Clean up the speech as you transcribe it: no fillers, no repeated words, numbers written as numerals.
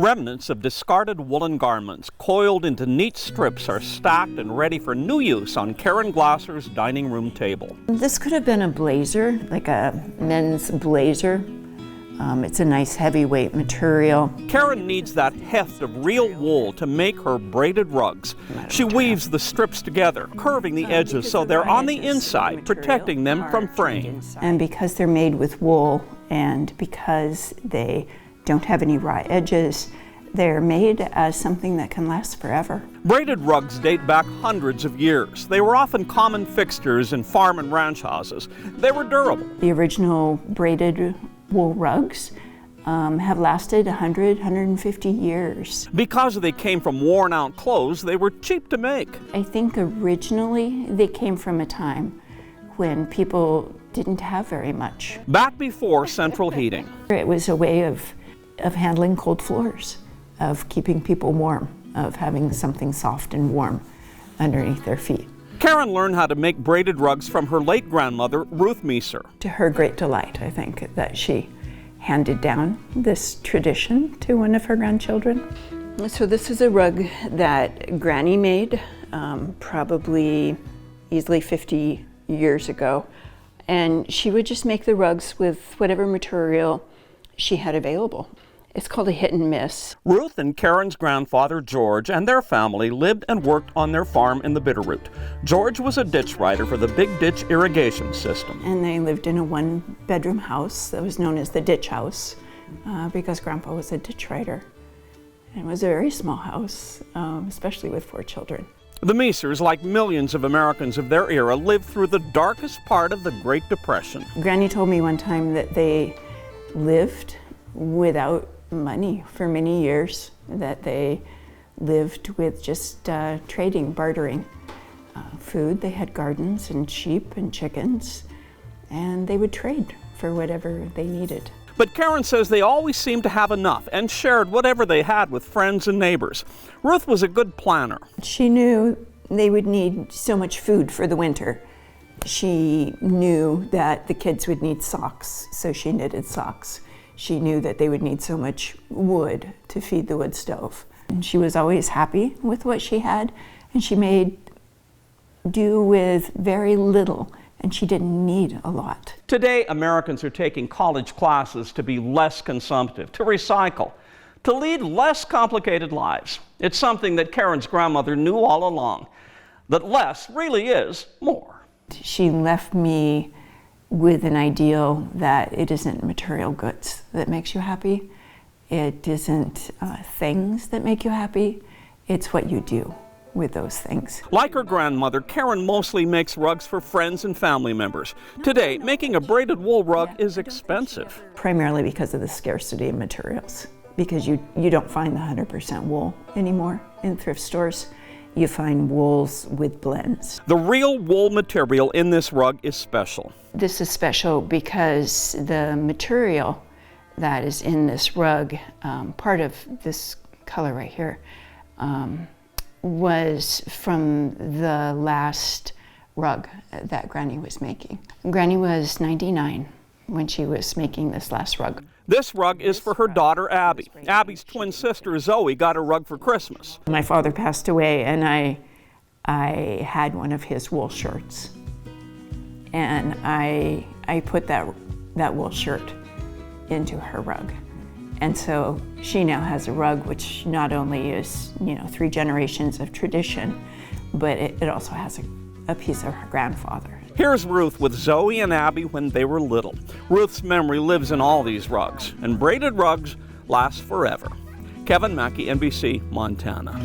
Remnants of discarded woolen garments coiled into neat strips are stacked and ready for new use on Karen Glasser's dining room table. This could have been a blazer, like a men's blazer. It's a nice heavyweight material. Karen needs that heft of real wool to make her braided rugs. She weaves the strips together, curving the edges so they're on the inside, protecting them from fraying. And because they're made with wool and because they don't have any raw edges, they're made as something that can last forever. Braided rugs date back hundreds of years. They were often common fixtures in farm and ranch houses. They were durable. The original braided wool rugs have lasted 100, 150 years. Because they came from worn out clothes, they were cheap to make. I think originally they came from a time when people didn't have very much. Back before central heating. It was a way of handling cold floors, of keeping people warm, of having something soft and warm underneath their feet. Karen learned how to make braided rugs from her late grandmother, Ruth Meeser. To her great delight, I think, that she handed down this tradition to one of her grandchildren. So this is a rug that Granny made, probably easily 50 years ago. And she would just make the rugs with whatever material she had available. It's called a hit and miss. Ruth and Karen's grandfather, George, and their family lived and worked on their farm in the Bitterroot. George was a ditch rider for the Big Ditch irrigation system. And they lived in a one-bedroom house that was known as the ditch house because Grandpa was a ditch rider. And it was a very small house, especially with 4 children. The Meesers, like millions of Americans of their era, lived through the darkest part of the Great Depression. Granny told me one time that they lived without money for many years, that they lived with just trading, bartering food. They had gardens and sheep and chickens, and they would trade for whatever they needed. But Karen says they always seemed to have enough and shared whatever they had with friends and neighbors. Ruth was a good planner. She knew they would need so much food for the winter. She knew that the kids would need socks, so she knitted socks. She knew that they would need so much wood to feed the wood stove. And she was always happy with what she had, and she made do with very little, and she didn't need a lot. Today, Americans are taking college classes to be less consumptive, to recycle, to lead less complicated lives. It's something that Karen's grandmother knew all along, that less really is more. She left me with an ideal that it isn't material goods that makes you happy. It isn't things that make you happy. It's what you do with those things. Like her grandmother, Karen mostly makes rugs for friends and family members. Today, making a braided wool rug is expensive. Primarily because of the scarcity of materials. Because you don't find the 100% wool anymore in thrift stores. You find wools with blends. The real wool material in this rug is special. This is special because the material that is in this rug, part of this color right here, was from the last rug that Granny was making. Granny was 99 when she was making this last rug. This rug is for her daughter, Abby. Abby's twin sister, Zoe, got a rug for Christmas. My father passed away, and I had one of his wool shirts. And I put that wool shirt into her rug. And so she now has a rug which not only is, 3 generations of tradition, but it also has a piece of her grandfather. Here's Ruth with Zoe and Abby when they were little. Ruth's memory lives in all these rugs, and braided rugs last forever. Kevin Mackey, NBC Montana.